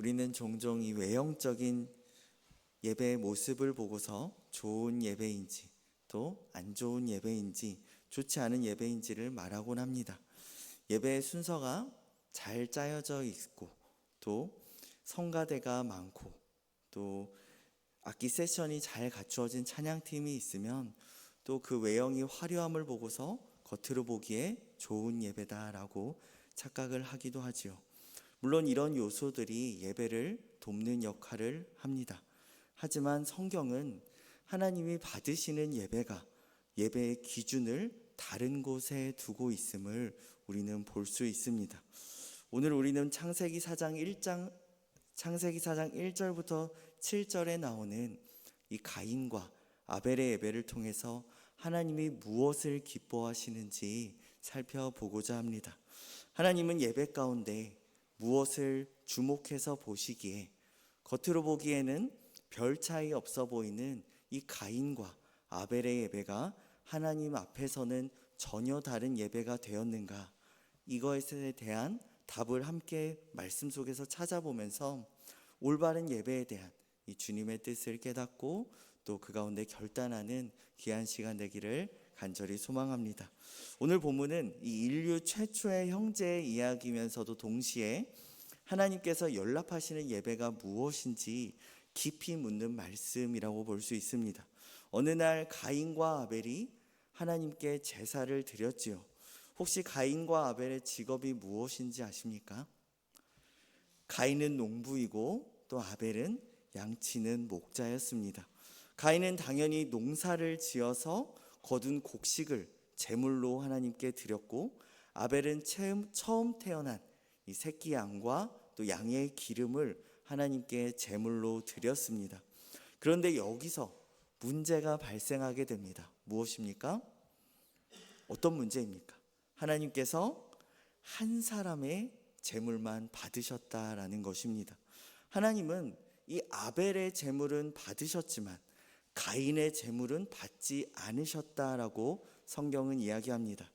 우리는 종종 이 외형적인 예배의 모습을 보고서 좋은 예배인지 또 안 좋은 예배인지 좋지 않은 예배인지를 말하곤 합니다. 예배의 순서가 잘 짜여져 있고 또 성가대가 많고 또 악기 세션이 잘 갖추어진 찬양팀이 있으면 또 그 외형이 화려함을 보고서 겉으로 보기에 좋은 예배다라고 착각을 하기도 하지요. 물론 이런 요소들이 예배를 돕는 역할을 합니다. 하지만 성경은 하나님이 받으시는 예배가 예배의 기준을 다른 곳에 두고 있음을 우리는 볼 수 있습니다. 오늘 우리는 창세기 4장 1절부터 7절에 나오는 이 가인과 아벨의 예배를 통해서 하나님이 무엇을 기뻐하시는지 살펴보고자 합니다. 하나님은 예배 가운데 무엇을 주목해서 보시기에 겉으로 보기에는 별 차이 없어 보이는 이 가인과 아벨의 예배가 하나님 앞에서는 전혀 다른 예배가 되었는가, 이것에 대한 답을 함께 말씀 속에서 찾아보면서 올바른 예배에 대한 이 주님의 뜻을 깨닫고 또 그 가운데 결단하는 귀한 시간 되기를 간절히 소망합니다. 오늘 본문은 이 인류 최초의 형제의 이야기면서도 동시에 하나님께서 연락하시는 예배가 무엇인지 깊이 묻는 말씀이라고 볼 수 있습니다. 어느 날 가인과 아벨이 하나님께 제사를 드렸지요. 혹시 가인과 아벨의 직업이 무엇인지 아십니까? 가인은 농부이고 또 아벨은 양치는 목자였습니다. 가인은 당연히 농사를 지어서 거둔 곡식을 제물로 하나님께 드렸고, 아벨은 처음 태어난 이 새끼 양과 또 양의 기름을 하나님께 제물로 드렸습니다. 그런데 여기서 문제가 발생하게 됩니다. 무엇입니까? 어떤 문제입니까? 하나님께서 한 사람의 제물만 받으셨다라는 것입니다. 하나님은 이 아벨의 제물은 받으셨지만 가인의 제물은 받지 않으셨다라고 성경은 이야기합니다.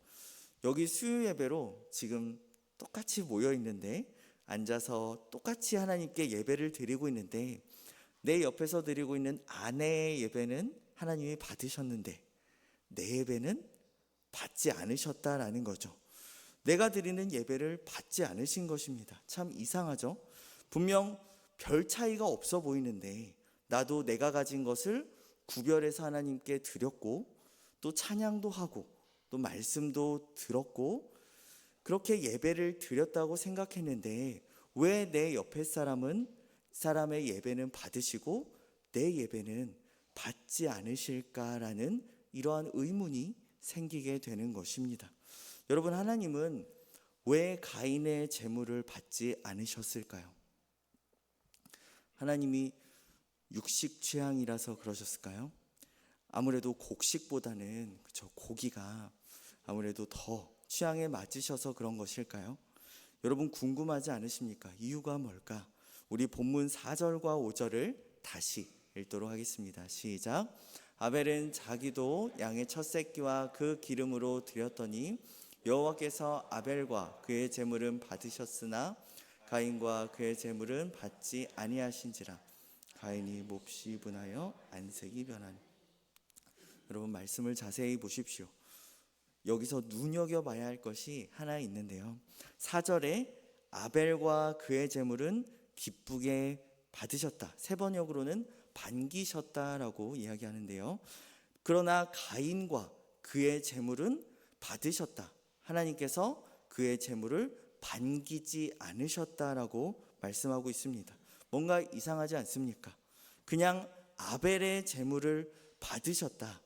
여기 수요 예배로 지금 똑같이 모여 있는데, 앉아서 똑같이 하나님께 예배를 드리고 있는데, 내 옆에서 드리고 있는 아내의 예배는 하나님이 받으셨는데 내 예배는 받지 않으셨다라는 거죠. 내가 드리는 예배를 받지 않으신 것입니다. 참 이상하죠? 분명 별 차이가 없어 보이는데 나도 내가 가진 것을 구별해서 하나님께 드렸고 또 찬양도 하고 또 말씀도 들었고 그렇게 예배를 드렸다고 생각했는데 왜 내 옆에 사람의 예배는 받으시고 내 예배는 받지 않으실까라는 이러한 의문이 생기게 되는 것입니다. 여러분, 하나님은 왜 가인의 제물을 받지 않으셨을까요? 하나님이 육식 취향이라서 그러셨을까요? 아무래도 곡식보다는 고기가 아무래도 더 취향에 맞으셔서 그런 것일까요? 여러분, 궁금하지 않으십니까? 이유가 뭘까? 우리 본문 4절과 5절을 다시 읽도록 하겠습니다. 시작. 아벨은 자기도 양의 첫 새끼와 그 기름으로 드렸더니 여호와께서 아벨과 그의 제물은 받으셨으나 가인과 그의 제물은 받지 아니하신지라. 가인이 몹시 분하여 안색이 변하니. 여러분, 말씀을 자세히 보십시오. 여기서 눈여겨봐야 할 것이 하나 있는데요. 4절에 아벨과 그의 제물은 기쁘게 받으셨다, 세 번역으로는 반기셨다라고 이야기하는데요. 그러나 가인과 그의 제물은 받으셨다, 하나님께서 그의 제물을 반기지 않으셨다라고 말씀하고 있습니다. 뭔가 이상하지 않습니까? 그냥 아벨의 제물을 받으셨다,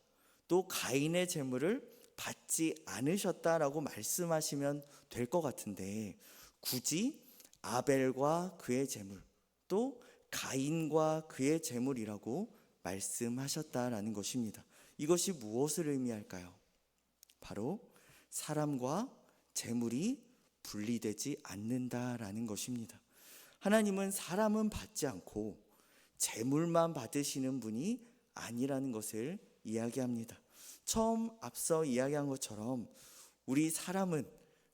또 가인의 제물을 받지 않으셨다라고 말씀하시면 될 것 같은데 굳이 아벨과 그의 제물 또 가인과 그의 제물이라고 말씀하셨다라는 것입니다. 이것이 무엇을 의미할까요? 바로 사람과 제물이 분리되지 않는다라는 것입니다. 하나님은 사람은 받지 않고 제물만 받으시는 분이 아니라는 것을 이야기합니다. 처음 앞서 이야기한 것처럼 우리 사람은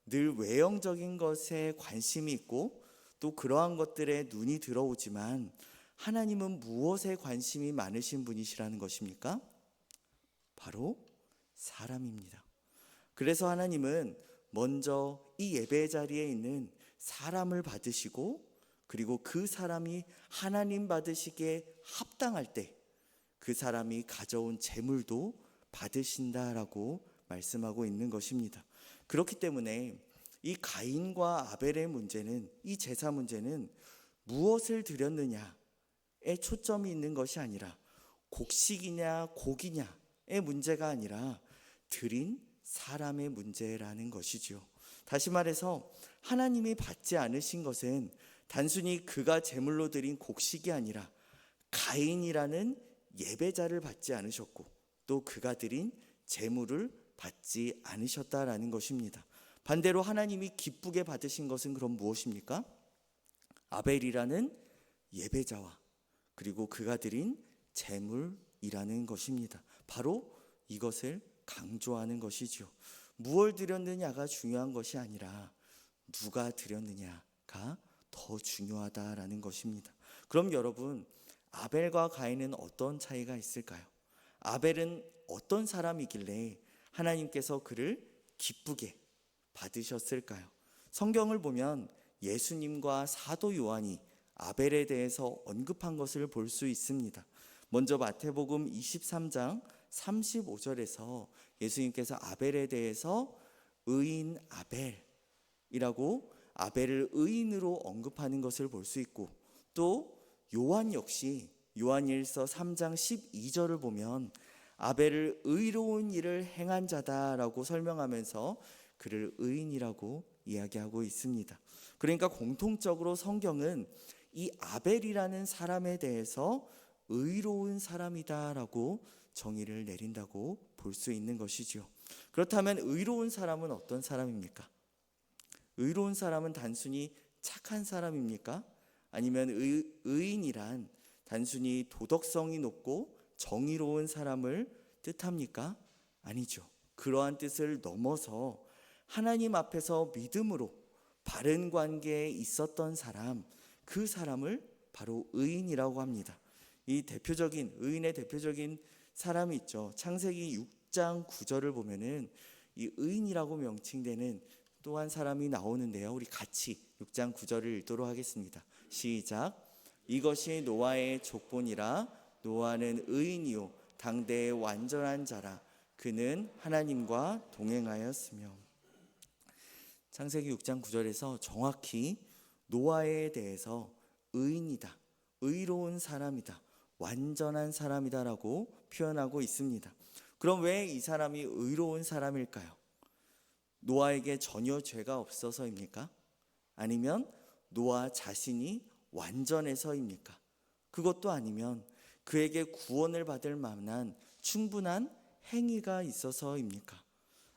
늘 외형적인 것에 관심이 있고 또 그러한 것들에 눈이 들어오지만 하나님은 무엇에 관심이 많으신 분이시라는 것입니까? 바로 사람입니다. 그래서 하나님은 먼저 이 예배 자리에 있는 사람을 받으시고, 그리고 그 사람이 하나님 받으시기에 합당할 때 그 사람이 가져온 재물도 받으신다라고 말씀하고 있는 것입니다. 그렇기 때문에 이 가인과 아벨의 문제는, 이 제사 문제는 무엇을 드렸느냐에 초점이 있는 것이 아니라 곡식이냐 고기냐의 문제가 아니라 드린 사람의 문제라는 것이죠. 다시 말해서 하나님이 받지 않으신 것은 단순히 그가 제물로 드린 곡식이 아니라 가인이라는 예배자를 받지 않으셨고, 또 그가 드린 제물을 받지 않으셨다라는 것입니다. 반대로 하나님이 기쁘게 받으신 것은 그럼 무엇입니까? 아벨이라는 예배자와 그리고 그가 드린 제물이라는 것입니다. 바로 이것을 강조하는 것이죠. 무엇을 드렸느냐가 중요한 것이 아니라 누가 드렸느냐가 더 중요하다라는 것입니다. 그럼 여러분, 아벨과 가인은 어떤 차이가 있을까요? 아벨은 어떤 사람이길래 하나님께서 그를 기쁘게 받으셨을까요? 성경을 보면 예수님과 사도 요한이 아벨에 대해서 언급한 것을 볼 수 있습니다. 먼저 마태복음 23장 35절에서 예수님께서 아벨에 대해서 의인 아벨이라고 아벨을 의인으로 언급하는 것을 볼 수 있고, 또 요한 역시 요한일서 3장 12절을 보면 아벨을 의로운 일을 행한 자다라고 설명하면서 그를 의인이라고 이야기하고 있습니다. 그러니까 공통적으로 성경은 이 아벨이라는 사람에 대해서 의로운 사람이다라고 정의를 내린다고 볼 수 있는 것이죠. 그렇다면 의로운 사람은 어떤 사람입니까? 의로운 사람은 단순히 착한 사람입니까? 아니면 의인이란 단순히 도덕성이 높고 정의로운 사람을 뜻합니까? 아니죠. 그러한 뜻을 넘어서 하나님 앞에서 믿음으로 바른 관계에 있었던 사람, 그 사람을 바로 의인이라고 합니다. 이 대표적인 의인의 대표적인 사람이 있죠. 창세기 6장 9절을 보면은 이 의인이라고 명칭되는 또 한 사람이 나오는데요. 우리 같이 6장 9절을 읽도록 하겠습니다. 시작. 이것이 노아의 족본이라. 노아는 의인이요 당대의 완전한 자라. 그는 하나님과 동행하였으며. 창세기 6장 9절에서 정확히 노아에 대해서 의인이다, 의로운 사람이다, 완전한 사람이다라고 표현하고 있습니다. 그럼 왜 이 사람이 의로운 사람일까요? 노아에게 전혀 죄가 없어서입니까? 아니면 노아 자신이 완전해서입니까? 그것도 아니면 그에게 구원을 받을 만한 충분한 행위가 있어서입니까?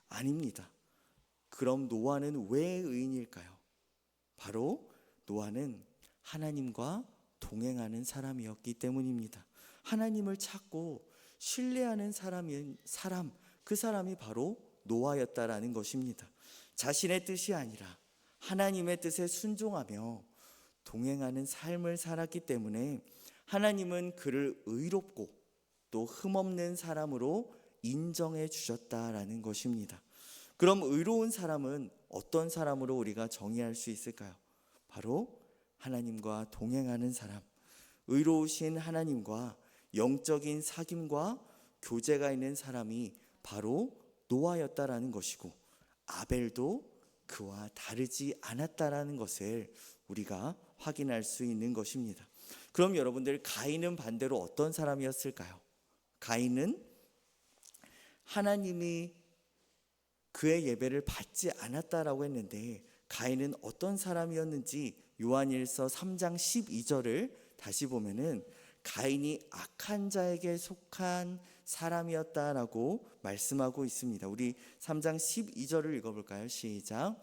아닙니다. 그럼 노아는 왜 의인일까요? 바로 노아는 하나님과 동행하는 사람이었기 때문입니다. 하나님을 찾고 신뢰하는 사람, 그 사람이 바로 노아였다라는 것입니다. 자신의 뜻이 아니라 하나님의 뜻에 순종하며 동행하는 삶을 살았기 때문에 하나님은 그를 의롭고 또 흠없는 사람으로 인정해 주셨다라는 것입니다. 그럼 의로운 사람은 어떤 사람으로 우리가 정의할 수 있을까요? 바로 하나님과 동행하는 사람, 의로우신 하나님과 영적인 사귐과 교제가 있는 사람이 바로 노아였다라는 것이고, 아벨도 그와 다르지 않았다라는 것을 우리가 확인할 수 있는 것입니다. 그럼 여러분들, 가인은 반대로 어떤 사람이었을까요? 가인은 하나님이 그의 예배를 받지 않았다라고 했는데, 가인은 어떤 사람이었는지 요한일서 3장 12절을 다시 보면은 가인이 악한 자에게 속한 사람이었다라고 말씀하고 있습니다. 우리 3장 12절을 읽어볼까요? 시작.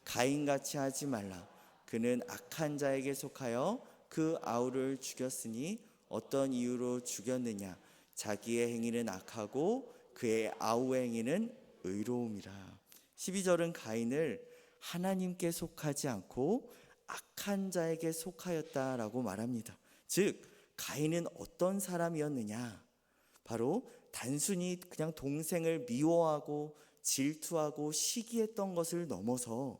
가인같이 하지 말라. 그는 악한 자에게 속하여 그 아우를 죽였으니 어떤 이유로 죽였느냐? 자기의 행위는 악하고 그의 아우의 행위는 의로움이라. 12절은 가인을 하나님께 속하지 않고 악한 자에게 속하였다라고 말합니다. 즉 가인은 어떤 사람이었느냐? 바로 단순히 그냥 동생을 미워하고 질투하고 시기했던 것을 넘어서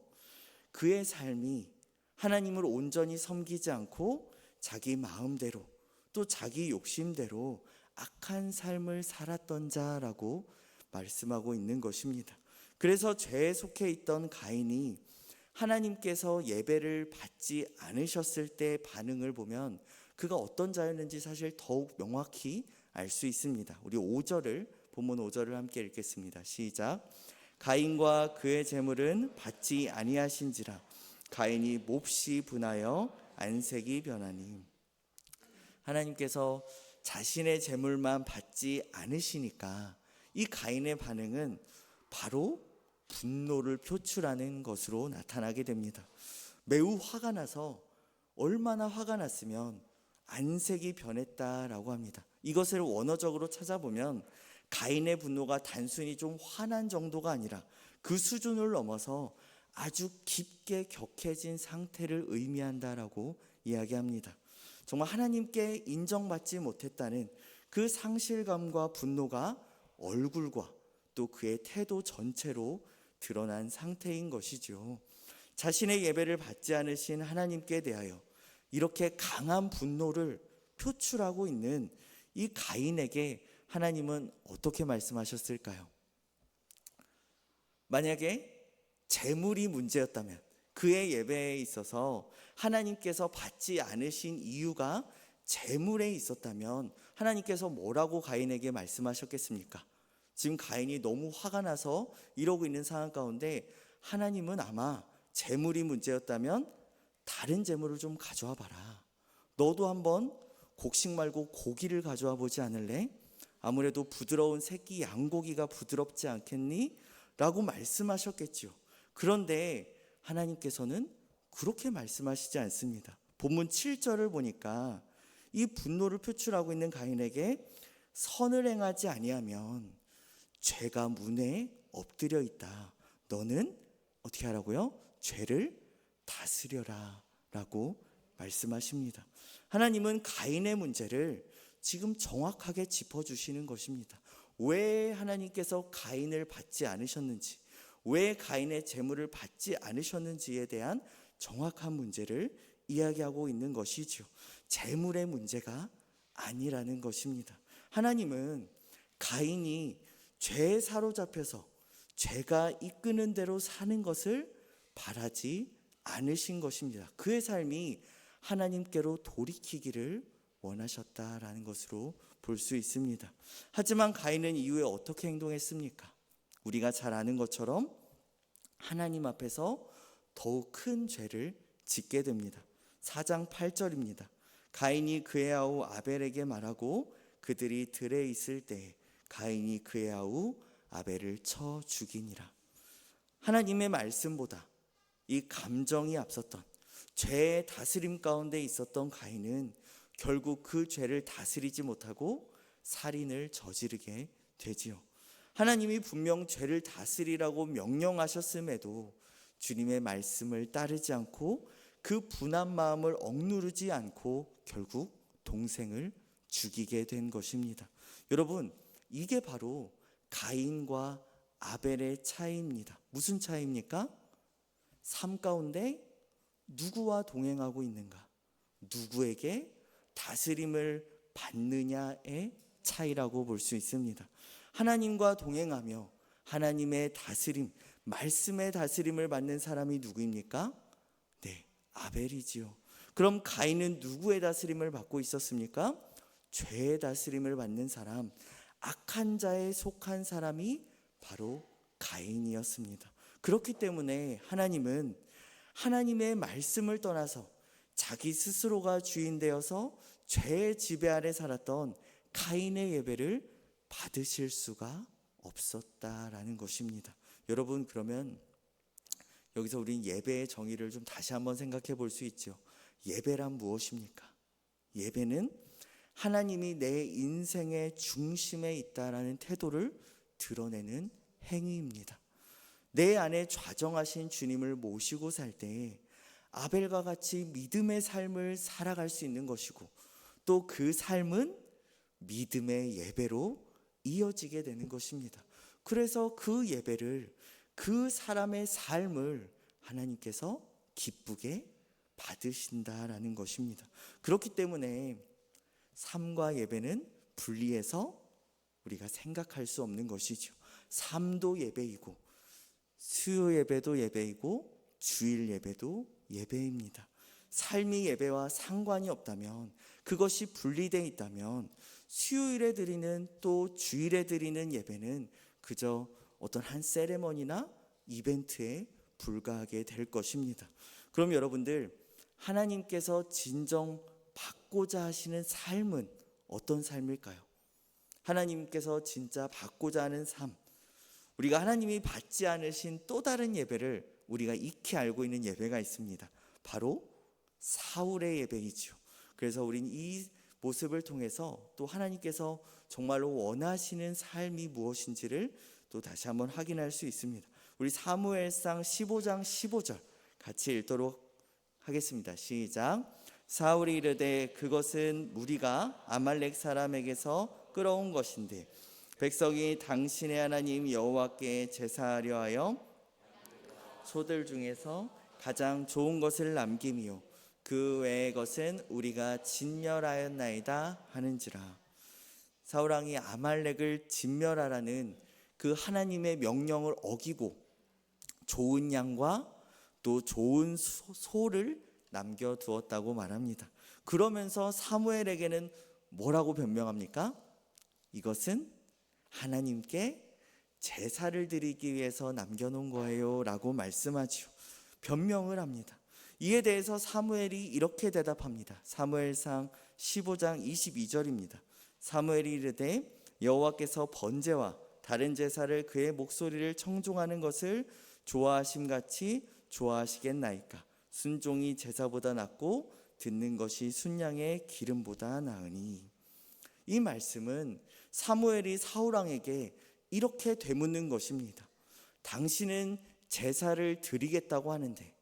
그의 삶이 하나님을 온전히 섬기지 않고 자기 마음대로 또 자기 욕심대로 악한 삶을 살았던 자라고 말씀하고 있는 것입니다. 그래서 죄에 속해 있던 가인이 하나님께서 예배를 받지 않으셨을 때 반응을 보면 그가 어떤 자였는지 사실 더욱 명확히 알 수 있습니다. 우리 본문 5절을 함께 읽겠습니다. 시작. 가인과 그의 재물은 받지 아니하신지라 가인이 몹시 분하여 안색이 변하니. 하나님께서 자신의 재물만 받지 않으시니까 이 가인의 반응은 바로 분노를 표출하는 것으로 나타나게 됩니다. 매우 화가 나서 얼마나 화가 났으면 안색이 변했다라고 합니다. 이것을 원어적으로 찾아보면 가인의 분노가 단순히 좀 화난 정도가 아니라 그 수준을 넘어서 아주 깊게 격해진 상태를 의미한다라고 이야기합니다. 정말 하나님께 인정받지 못했다는 그 상실감과 분노가 얼굴과 또 그의 태도 전체로 드러난 상태인 것이죠. 자신의 예배를 받지 않으신 하나님께 대하여 이렇게 강한 분노를 표출하고 있는 이 가인에게 하나님은 어떻게 말씀하셨을까요? 만약에 재물이 문제였다면, 그의 예배에 있어서 하나님께서 받지 않으신 이유가 재물에 있었다면 하나님께서 뭐라고 가인에게 말씀하셨겠습니까? 지금 가인이 너무 화가 나서 이러고 있는 상황 가운데 하나님은 아마 재물이 문제였다면 다른 재물을 좀 가져와 봐라. 너도 한번 곡식 말고 고기를 가져와 보지 않을래? 아무래도 부드러운 새끼 양고기가 부드럽지 않겠니? 라고 말씀하셨겠지요. 그런데 하나님께서는 그렇게 말씀하시지 않습니다. 본문 7절을 보니까 이 분노를 표출하고 있는 가인에게 선을 행하지 아니하면 죄가 문에 엎드려 있다. 너는 어떻게 하라고요? 죄를 다스려라 라고 말씀하십니다. 하나님은 가인의 문제를 지금 정확하게 짚어주시는 것입니다. 왜 하나님께서 가인을 받지 않으셨는지, 왜 가인의 재물을 받지 않으셨는지에 대한 정확한 문제를 이야기하고 있는 것이죠. 재물의 문제가 아니라는 것입니다. 하나님은 가인이 죄에 사로잡혀서 죄가 이끄는 대로 사는 것을 바라지 않으신 것입니다. 그의 삶이 하나님께로 돌이키기를 원하셨다라는 것으로 볼 수 있습니다. 하지만 가인은 이후에 어떻게 행동했습니까? 우리가 잘 아는 것처럼 하나님 앞에서 더욱 큰 죄를 짓게 됩니다. 4장 8절입니다. 가인이 그의 아우 아벨에게 말하고 그들이 들에 있을 때 가인이 그의 아우 아벨을 쳐 죽이니라. 하나님의 말씀보다 이 감정이 앞섰던 죄의 다스림 가운데 있었던 가인은 결국 그 죄를 다스리지 못하고 살인을 저지르게 되지요. 하나님이 분명 죄를 다스리라고 명령하셨음에도 주님의 말씀을 따르지 않고 그 분한 마음을 억누르지 않고 결국 동생을 죽이게 된 것입니다. 여러분, 이게 바로 가인과 아벨의 차이입니다. 무슨 차이입니까? 삶 가운데 누구와 동행하고 있는가? 누구에게 다스림을 받느냐의 차이라고 볼 수 있습니다. 하나님과 동행하며 하나님의 다스림, 말씀의 다스림을 받는 사람이 누구입니까? 네, 아벨이지요. 그럼 가인은 누구의 다스림을 받고 있었습니까? 죄의 다스림을 받는 사람, 악한 자에 속한 사람이 바로 가인이었습니다. 그렇기 때문에 하나님은 하나님의 말씀을 떠나서 자기 스스로가 주인 되어서 죄의 지배 아래 살았던 가인의 예배를 받으실 수가 없었다라는 것입니다. 여러분, 그러면 여기서 우린 예배의 정의를 좀 다시 한번 생각해 볼 수 있죠. 예배란 무엇입니까? 예배는 하나님이 내 인생의 중심에 있다라는 태도를 드러내는 행위입니다. 내 안에 좌정하신 주님을 모시고 살 때 아벨과 같이 믿음의 삶을 살아갈 수 있는 것이고, 또 그 삶은 믿음의 예배로 이어지게 되는 것입니다. 그래서 그 예배를, 그 사람의 삶을 하나님께서 기쁘게 받으신다라는 것입니다. 그렇기 때문에 삶과 예배는 분리해서 우리가 생각할 수 없는 것이죠. 삶도 예배이고, 수요 예배도 예배이고, 주일 예배도 예배입니다. 삶이 예배와 상관이 없다면, 그것이 분리되어 있다면 수요일에 드리는, 또 주일에 드리는 예배는 그저 어떤 한 세레머니나 이벤트에 불과하게 될 것입니다. 그럼 여러분들, 하나님께서 진정 받고자 하시는 삶은 어떤 삶일까요? 하나님께서 진짜 받고자 하는 삶, 우리가 하나님이 받지 않으신 또 다른 예배를 우리가 익히 알고 있는 예배가 있습니다. 바로 사울의 예배이죠. 그래서 우린 이 모습을 통해서 또 하나님께서 정말로 원하시는 삶이 무엇인지를 또 다시 한번 확인할 수 있습니다. 우리 사무엘상 15장 15절 같이 읽도록 하겠습니다. 시작. 사울이 이르되 그것은 무리가 아말렉 사람에게서 끌어온 것인데 백성이 당신의 하나님 여호와께 제사하려 하여 소들 중에서 가장 좋은 것을 남김이요 그 외의 것은 우리가 진멸하였나이다 하는지라. 사울왕이 아말렉을 진멸하라는 그 하나님의 명령을 어기고 좋은 양과 또 좋은 소를 남겨두었다고 말합니다. 그러면서 사무엘에게는 뭐라고 변명합니까? 이것은 하나님께 제사를 드리기 위해서 남겨놓은 거예요 라고 말씀하죠. 변명을 합니다. 이에 대해서 사무엘이 이렇게 대답합니다. 사무엘상 15장 22절입니다. 사무엘이 이르되 여호와께서 번제와 다른 제사를 그의 목소리를 청종하는 것을 좋아하심같이 좋아하시겠나이까. 순종이 제사보다 낫고 듣는 것이 순양의 기름보다 나으니. 이 말씀은 사무엘이 사울왕에게 이렇게 되묻는 것입니다. 당신은 제사를 드리겠다고 하는데,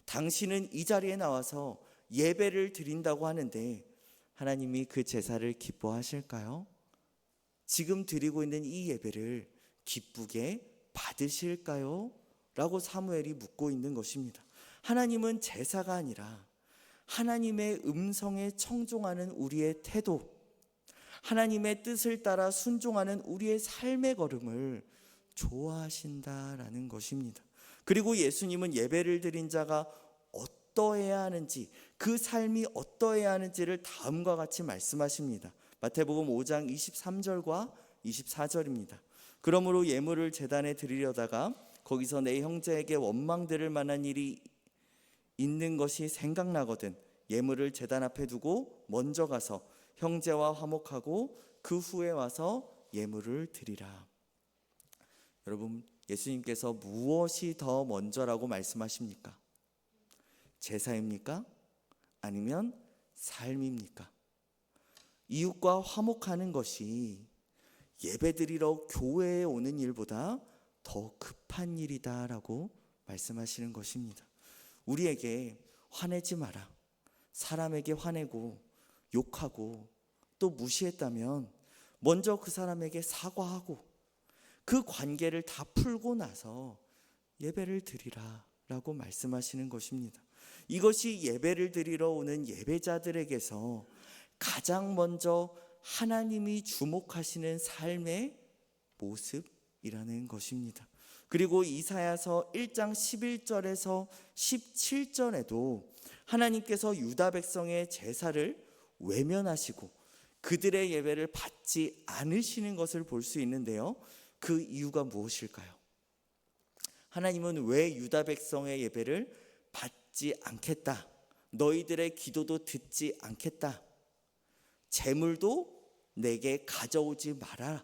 당신은 이 자리에 나와서 예배를 드린다고 하는데 하나님이 그 제사를 기뻐하실까요? 지금 드리고 있는 이 예배를 기쁘게 받으실까요? 라고 사무엘이 묻고 있는 것입니다. 하나님은 제사가 아니라 하나님의 음성에 청종하는 우리의 태도, 하나님의 뜻을 따라 순종하는 우리의 삶의 걸음을 좋아하신다라는 것입니다. 그리고 예수님은 예배를 드린 자가 어떠해야 하는지, 그 삶이 어떠해야 하는지를 다음과 같이 말씀하십니다. 마태복음 5장 23절과 24절입니다. 그러므로 예물을 제단에 드리려다가 거기서 내 형제에게 원망 들을 만한 일이 있는 것이 생각나거든 예물을 제단 앞에 두고 먼저 가서 형제와 화목하고 그 후에 와서 예물을 드리라. 여러분, 예수님께서 무엇이 더 먼저라고 말씀하십니까? 제사입니까? 아니면 삶입니까? 이웃과 화목하는 것이 예배드리러 교회에 오는 일보다 더 급한 일이다라고 말씀하시는 것입니다. 우리에게 화내지 마라, 사람에게 화내고 욕하고 또 무시했다면 먼저 그 사람에게 사과하고 그 관계를 다 풀고 나서 예배를 드리라 라고 말씀하시는 것입니다. 이것이 예배를 드리러 오는 예배자들에게서 가장 먼저 하나님이 주목하시는 삶의 모습이라는 것입니다. 그리고 이사야서 1장 11절에서 17절에도 하나님께서 유다 백성의 제사를 외면하시고 그들의 예배를 받지 않으시는 것을 볼 수 있는데요. 그 이유가 무엇일까요? 하나님은 왜 유다 백성의 예배를 받지 않겠다, 너희들의 기도도 듣지 않겠다, 재물도 내게 가져오지 마라,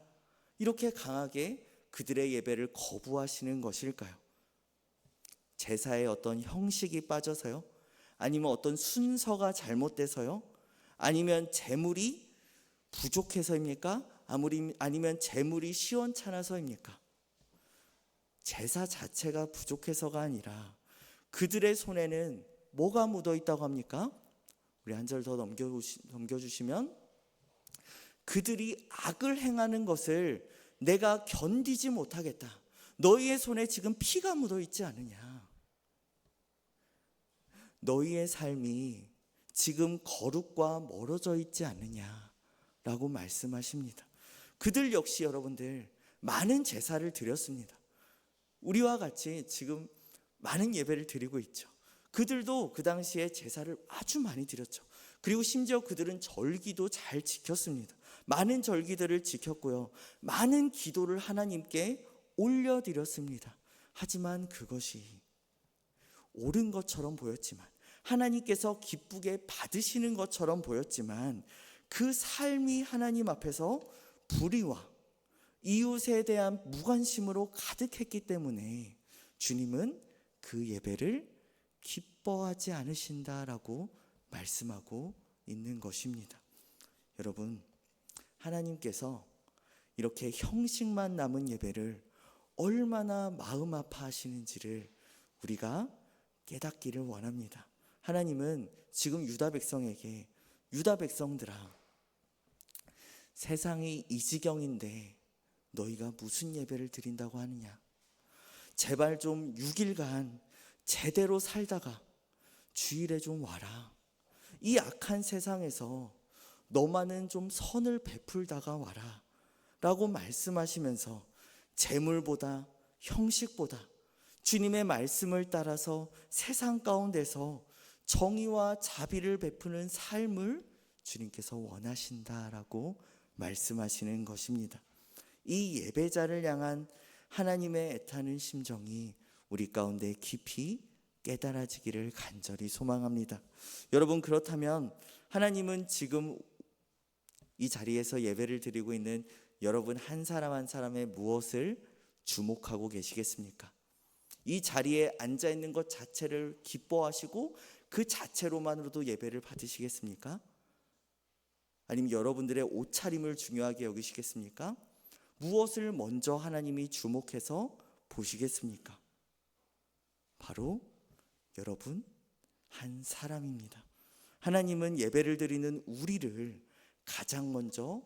이렇게 강하게 그들의 예배를 거부하시는 것일까요? 제사의 어떤 형식이 빠져서요? 아니면 어떤 순서가 잘못돼서요? 아니면 재물이 부족해서입니까? 아니면 재물이 시원찮아서입니까? 제사 자체가 부족해서가 아니라 그들의 손에는 뭐가 묻어 있다고 합니까? 우리 한 절 더 넘겨주시면, 그들이 악을 행하는 것을 내가 견디지 못하겠다. 너희의 손에 지금 피가 묻어 있지 않느냐. 너희의 삶이 지금 거룩과 멀어져 있지 않느냐라고 말씀하십니다. 그들 역시 여러분들 많은 제사를 드렸습니다. 우리와 같이 지금 많은 예배를 드리고 있죠. 그들도 그 당시에 제사를 아주 많이 드렸죠. 그리고 심지어 그들은 절기도 잘 지켰습니다. 많은 절기들을 지켰고요, 많은 기도를 하나님께 올려드렸습니다. 하지만 그것이 옳은 것처럼 보였지만, 하나님께서 기쁘게 받으시는 것처럼 보였지만, 그 삶이 하나님 앞에서 불의와 이웃에 대한 무관심으로 가득했기 때문에 주님은 그 예배를 기뻐하지 않으신다라고 말씀하고 있는 것입니다. 여러분, 하나님께서 이렇게 형식만 남은 예배를 얼마나 마음 아파하시는지를 우리가 깨닫기를 원합니다. 하나님은 지금 유다 백성에게, 유다 백성들아, 세상이 이 지경인데 너희가 무슨 예배를 드린다고 하느냐. 제발 좀 6일간 제대로 살다가 주일에 좀 와라. 이 악한 세상에서 너만은 좀 선을 베풀다가 와라 라고 말씀하시면서, 재물보다 형식보다 주님의 말씀을 따라서 세상 가운데서 정의와 자비를 베푸는 삶을 주님께서 원하신다라고 말씀하시는 것입니다. 이 예배자를 향한 하나님의 애타는 심정이 우리 가운데 깊이 깨달아지기를 간절히 소망합니다. 여러분, 그렇다면 하나님은 지금 이 자리에서 예배를 드리고 있는 여러분 한 사람 한 사람의 무엇을 주목하고 계시겠습니까? 이 자리에 앉아 있는 것 자체를 기뻐하시고 그 자체로만으로도 예배를 받으시겠습니까? 아니면 여러분들의 옷차림을 중요하게 여기시겠습니까? 무엇을 먼저 하나님이 주목해서 보시겠습니까? 바로 여러분 한 사람입니다. 하나님은 예배를 드리는 우리를 가장 먼저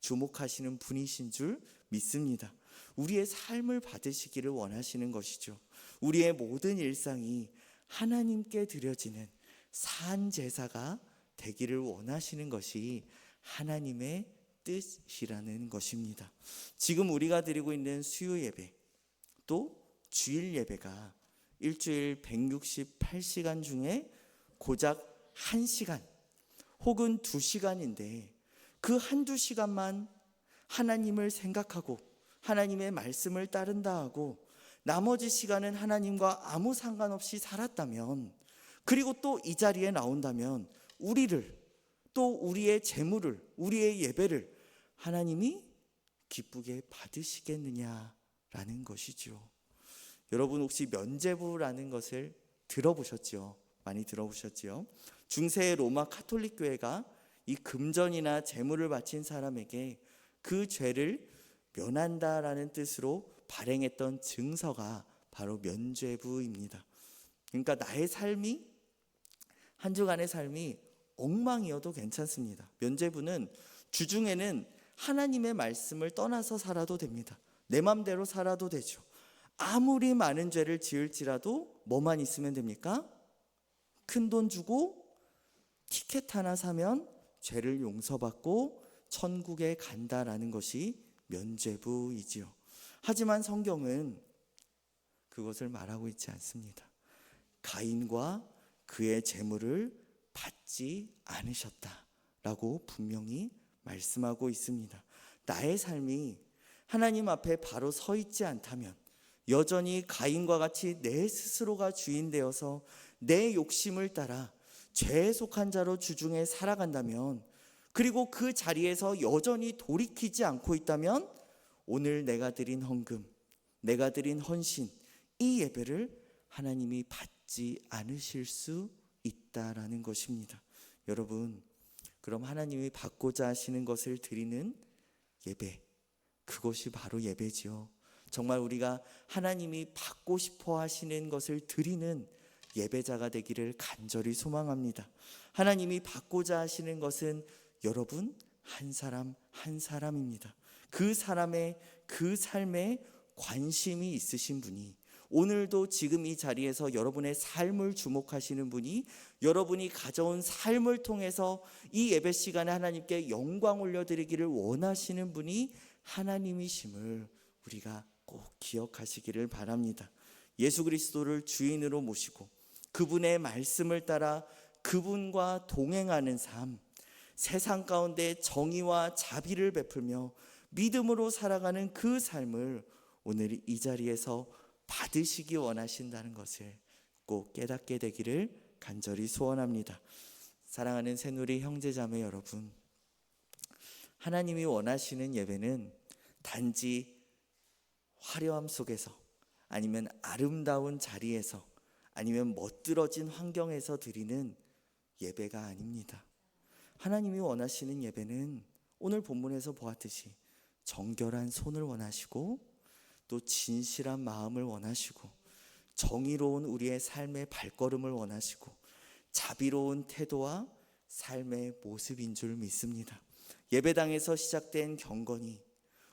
주목하시는 분이신 줄 믿습니다. 우리의 삶을 받으시기를 원하시는 것이죠. 우리의 모든 일상이 하나님께 드려지는 산 제사가 되기를 원하시는 것이 하나님의 뜻이라는 것입니다. 지금 우리가 드리고 있는 수요 예배, 또 주일 예배가 일주일 168시간 중에 고작 1시간 혹은 2시간인데, 그 한두 시간만 하나님을 생각하고 하나님의 말씀을 따른다 하고 나머지 시간은 하나님과 아무 상관없이 살았다면, 그리고 또 이 자리에 나온다면 우리를, 또 우리의 재물을, 우리의 예배를 하나님이 기쁘게 받으시겠느냐라는 것이죠. 여러분, 혹시 면죄부라는 것을 들어보셨죠? 많이 들어보셨죠? 중세 로마 카톨릭 교회가 이 금전이나 재물을 바친 사람에게 그 죄를 면한다라는 뜻으로 발행했던 증서가 바로 면죄부입니다. 그러니까 나의 삶이, 한 주간의 삶이 엉망이어도 괜찮습니다. 면죄부는 주중에는 하나님의 말씀을 떠나서 살아도 됩니다. 내 맘대로 살아도 되죠. 아무리 많은 죄를 지을지라도 뭐만 있으면 됩니까? 큰 돈 주고 티켓 하나 사면 죄를 용서받고 천국에 간다라는 것이 면죄부이지요. 하지만 성경은 그것을 말하고 있지 않습니다. 가인과 그의 재물을 받지 않으셨다라고 분명히 말씀하고 있습니다. 나의 삶이 하나님 앞에 바로 서 있지 않다면, 여전히 가인과 같이 내 스스로가 주인 되어서 내 욕심을 따라 죄에 속한 자로 주중에 살아간다면, 그리고 그 자리에서 여전히 돌이키지 않고 있다면, 오늘 내가 드린 헌금, 내가 드린 헌신, 이 예배를 하나님이 받지 않으실 수 있다라는 것입니다. 여러분, 그럼 하나님이 받고자 하시는 것을 드리는 예배, 그것이 바로 예배지요. 정말 우리가 하나님이 받고 싶어 하시는 것을 드리는 예배자가 되기를 간절히 소망합니다. 하나님이 받고자 하시는 것은 여러분 한 사람 한 사람입니다. 그 사람의 그 삶에 관심이 있으신 분이, 오늘도 지금 이 자리에서 여러분의 삶을 주목하시는 분이, 여러분이 가져온 삶을 통해서 이 예배 시간에 하나님께 영광 올려드리기를 원하시는 분이 하나님이심을 우리가 꼭 기억하시기를 바랍니다. 예수 그리스도를 주인으로 모시고 그분의 말씀을 따라 그분과 동행하는 삶, 세상 가운데 정의와 자비를 베풀며 믿음으로 살아가는 그 삶을 오늘 이 자리에서 받으시기 원하신다는 것을 꼭 깨닫게 되기를 간절히 소원합니다. 사랑하는 새누리 형제자매 여러분, 하나님이 원하시는 예배는 단지 화려함 속에서, 아니면 아름다운 자리에서, 아니면 멋들어진 환경에서 드리는 예배가 아닙니다. 하나님이 원하시는 예배는 오늘 본문에서 보았듯이 정결한 손을 원하시고, 또 진실한 마음을 원하시고, 정의로운 우리의 삶의 발걸음을 원하시고, 자비로운 태도와 삶의 모습인 줄 믿습니다. 예배당에서 시작된 경건이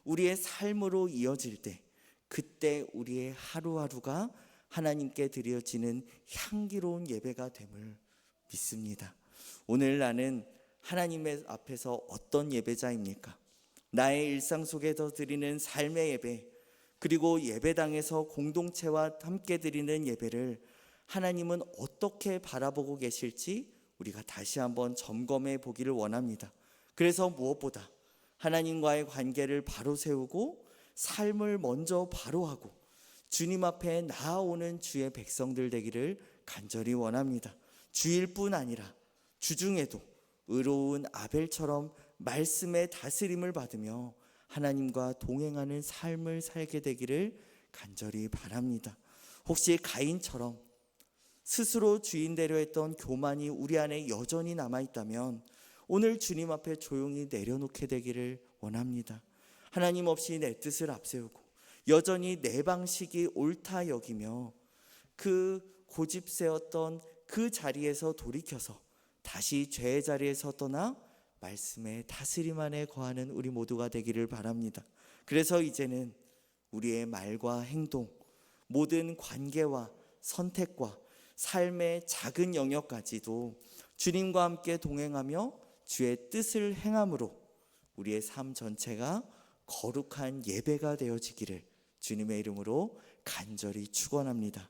우리의 삶으로 이어질 때, 그때 우리의 하루하루가 하나님께 드려지는 향기로운 예배가 됨을 믿습니다. 오늘 나는 하나님의 앞에서 어떤 예배자입니까? 나의 일상 속에서 드리는 삶의 예배, 그리고 예배당에서 공동체와 함께 드리는 예배를 하나님은 어떻게 바라보고 계실지 우리가 다시 한번 점검해 보기를 원합니다. 그래서 무엇보다 하나님과의 관계를 바로 세우고 삶을 먼저 바로 하고 주님 앞에 나아오는 주의 백성들 되기를 간절히 원합니다. 주일뿐 아니라 주중에도 의로운 아벨처럼 말씀의 다스림을 받으며 하나님과 동행하는 삶을 살게 되기를 간절히 바랍니다. 혹시 가인처럼 스스로 주인되려 했던 교만이 우리 안에 여전히 남아있다면 오늘 주님 앞에 조용히 내려놓게 되기를 원합니다. 하나님 없이 내 뜻을 앞세우고 여전히 내 방식이 옳다 여기며 그 고집세웠던 그 자리에서 돌이켜서 다시 죄의 자리에서 떠나 말씀의 다스림 안에 거하는 우리 모두가 되기를 바랍니다. 그래서 이제는 우리의 말과 행동, 모든 관계와 선택과 삶의 작은 영역까지도 주님과 함께 동행하며 주의 뜻을 행함으로 우리의 삶 전체가 거룩한 예배가 되어지기를 주님의 이름으로 간절히 축원합니다.